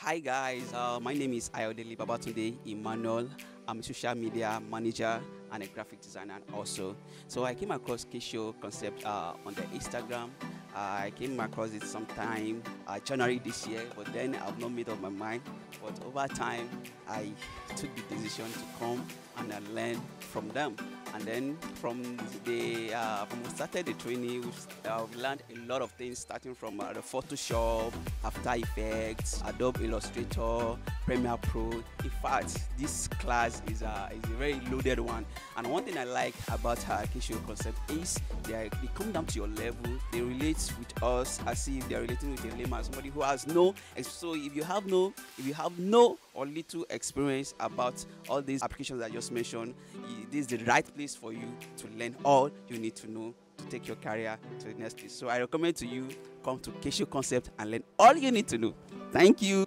Hi guys, my name is Ayodele Babatunde Emmanuel. I'm a social media manager and a graphic designer also. So I came across Heyooo concept on the Instagram. I came across it sometime January this year, but then I've not made up my mind. But over time, I took the decision to come and learn from them. And then from we started the training, we've learned a lot of things, starting from the Photoshop, After Effects, Adobe Illustrator, Premiere Pro. In fact, this class is a very loaded one. And one thing I like about Heyooo concept is they come down to your level. They relate with us as if they're relating with a layman, somebody who has no. So if you have no or little experience about all these applications I just mentioned, this is the right place for you to learn all you need to know to take your career to the next place. So I recommend to you come to Heyooo concept and learn all you need to know. Thank you.